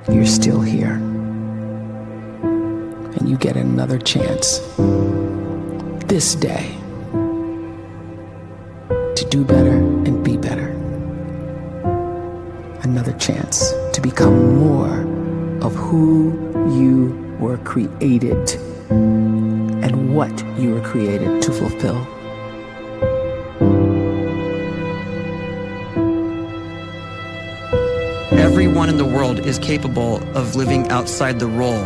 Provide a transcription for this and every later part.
you're still here. And you get another chance this day to do better and be better. Another chance to become more of who you were created and what you were created to fulfill. Everyone in the world is capable of living outside the role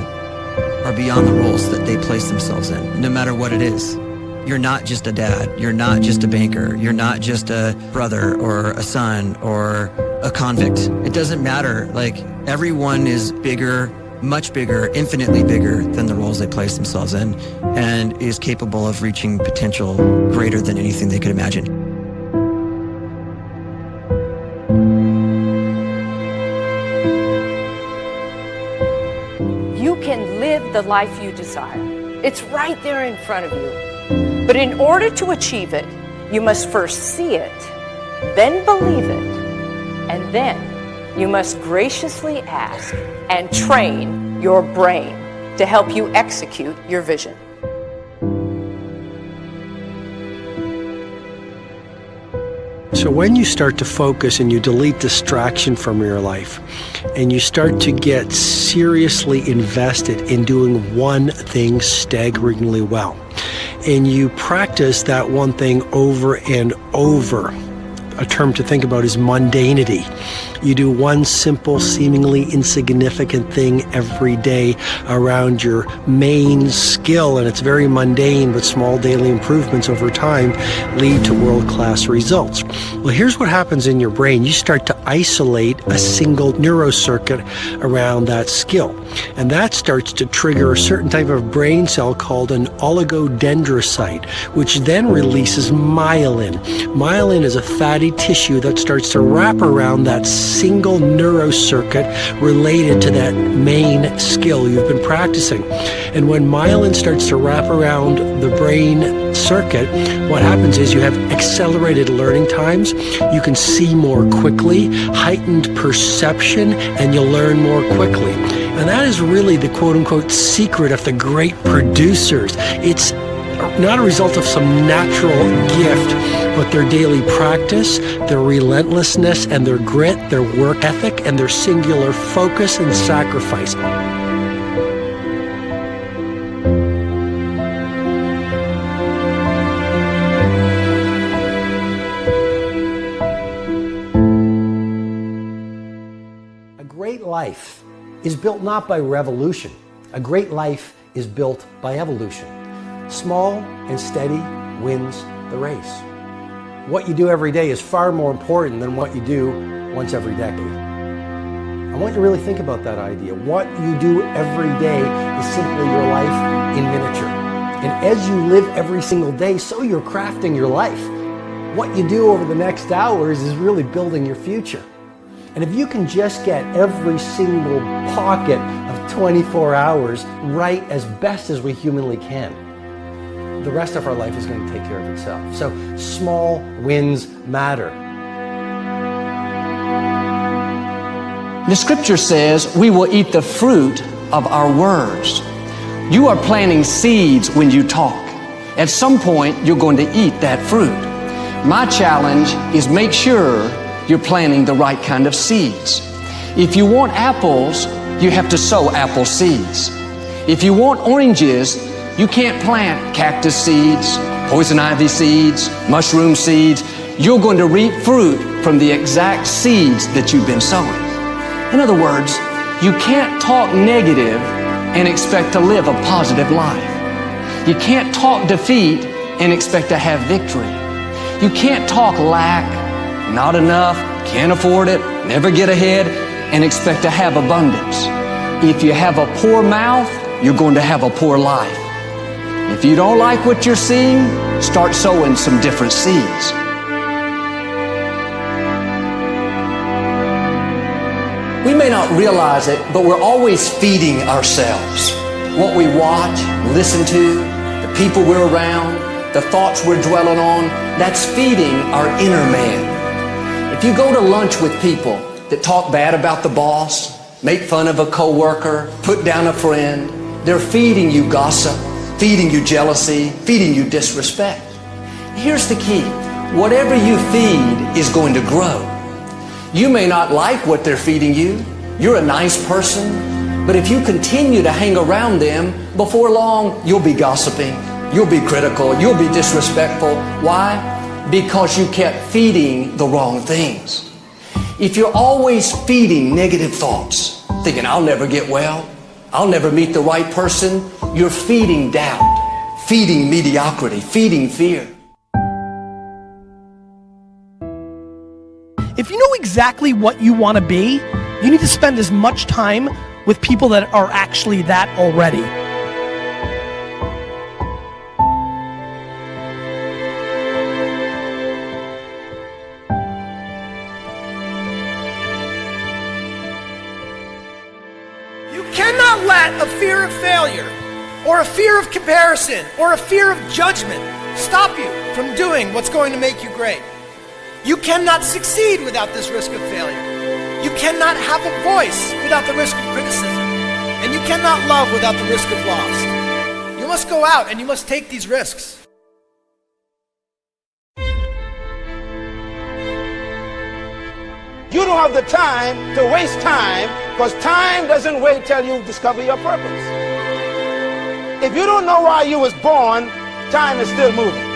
or beyond the roles that they place themselves in, no matter what it is. You're not just a dad, you're not just a banker, you're not just a brother or a son or a convict. It doesn't matter. Like, everyone is bigger, much bigger, infinitely bigger than the roles they place themselves in, and is capable of reaching potential greater than anything they could imagine. You can live the life you desire. It's right there in front of you. But in order to achieve it, you must first see it, then believe it, and then you must graciously ask and train your brain to help you execute your vision. So when you start to focus and you delete distraction from your life, and you start to get seriously invested in doing one thing staggeringly well, and you practice that one thing over and over, a term to think about is mundanity. You do one simple, seemingly insignificant thing every day around your main skill, and it's very mundane, but small daily improvements over time lead to world-class results. Well, here's what happens in your brain. You start to isolate a single neurocircuit around that skill, and that starts to trigger a certain type of brain cell called an oligodendrocyte, which then releases myelin. Myelin is a fatty tissue that starts to wrap around that single neurocircuit related to that main skill you've been practicing. And when myelin starts to wrap around the brain circuit, what happens is you have accelerated learning times, you can see more quickly, heightened perception, and you'll learn more quickly. And that is really the quote-unquote secret of the great producers. It's not a result of some natural gift, but their daily practice, their relentlessness and their grit, their work ethic, and their singular focus and sacrifice. A great life is built not by revolution. A great life is built by evolution. Small and steady wins the race. What you do every day is far more important than what you do once every decade. I want you to really think about that idea. What you do every day is simply your life in miniature. And as you live every single day, so you're crafting your life. What you do over the next hours is really building your future. And if you can just get every single pocket of 24 hours right as best as we humanly can, the rest of our life is going to take care of itself. So small wins matter. The scripture says we will eat the fruit of our words. You are planting seeds when you talk. At some point, you're going to eat that fruit. My challenge is make sure you're planting the right kind of seeds. If you want apples, you have to sow apple seeds. If you want oranges, you can't plant cactus seeds, poison ivy seeds, mushroom seeds. You're going to reap fruit from the exact seeds that you've been sowing. In other words, you can't talk negative and expect to live a positive life. You can't talk defeat and expect to have victory. You can't talk lack, not enough, can't afford it, never get ahead, and expect to have abundance. If you have a poor mouth, you're going to have a poor life. If you don't like what you're seeing, start sowing some different seeds. We may not realize it, but we're always feeding ourselves. What we watch, listen to, the people we're around, the thoughts we're dwelling on, that's feeding our inner man. If you go to lunch with people that talk bad about the boss, make fun of a coworker, put down a friend. They're feeding you gossip, feeding you jealousy, feeding you disrespect. Here's the key. Whatever you feed is going to grow. You may not like what they're feeding you. You're a nice person. But if you continue to hang around them, before long, you'll be gossiping. You'll be critical. You'll be disrespectful. Why? Because you kept feeding the wrong things. If you're always feeding negative thoughts, thinking, I'll never get well, I'll never meet the right person, you're feeding doubt, feeding mediocrity, feeding fear. If you know exactly what you want to be, you need to spend as much time with people that are actually that already. You cannot let a fear of failure, or a fear of comparison, or a fear of judgment stop you from doing what's going to make you great. You cannot succeed without this risk of failure. You cannot have a voice without the risk of criticism. And you cannot love without the risk of loss. You must go out and you must take these risks. You don't have the time to waste time, because time doesn't wait till you discover your purpose. If you don't know why you was born, time is still moving.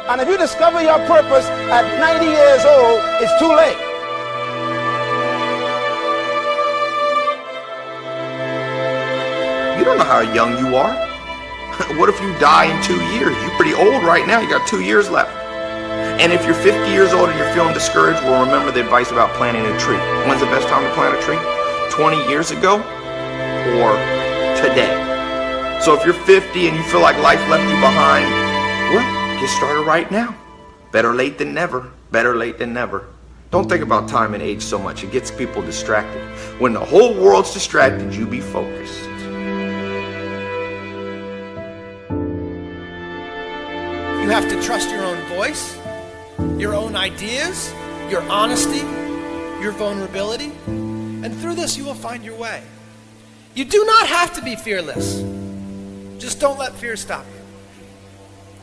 And if you discover your purpose at 90 years old, it's too late. You don't know how young you are. What if you die in 2 years? You're pretty old right now. You got 2 years left. And if you're 50 years old and you're feeling discouraged, well, remember the advice about planting a tree. When's the best time to plant a tree? 20 years ago or today? So if you're 50 and you feel like life left you behind, well, get started right now. Better late than never. Better late than never. Don't think about time and age so much. It gets people distracted. When the whole world's distracted, you be focused. You have to trust your own voice, your own ideas, your honesty, your vulnerability, and through this you will find your way. You do not have to be fearless. Just don't let fear stop you.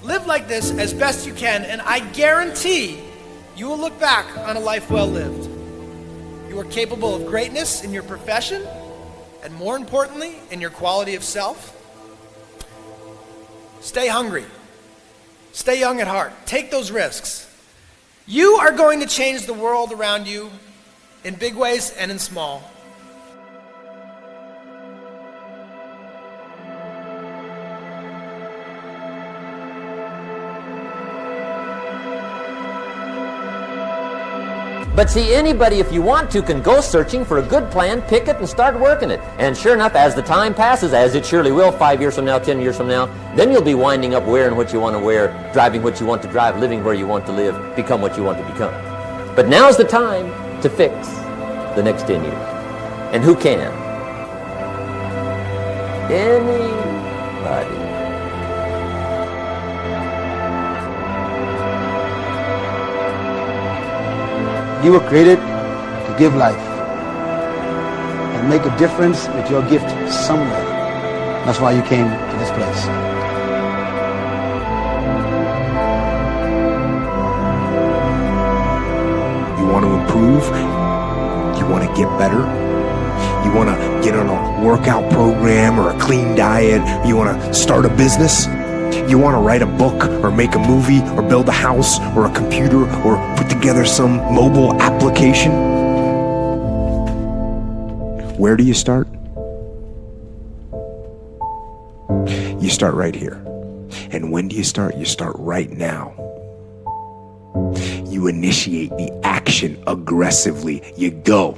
Live like this as best you can, and I guarantee you will look back on a life well lived. You are capable of greatness in your profession, and more importantly, in your quality of self. Stay hungry. Stay young at heart. Take those risks. You are going to change the world around you in big ways and in small. But see, anybody, if you want to, can go searching for a good plan, pick it, and start working it. And sure enough, as the time passes, as it surely will 5 years from now, 10 years from now, then you'll be winding up wearing what you want to wear, driving what you want to drive, living where you want to live, become what you want to become. But now's the time to fix the next 10 years. And who can? Anybody. You were created to give life and make a difference with your gift somewhere. That's why you came to this place. You want to improve? You want to get better? You want to get on a workout program or a clean diet? You want to start a business? You want to write a book or make a movie or build a house or a computer or put together some mobile application? Where do you start? You start right here. And when do you start? You start right now. You initiate the action aggressively. You go.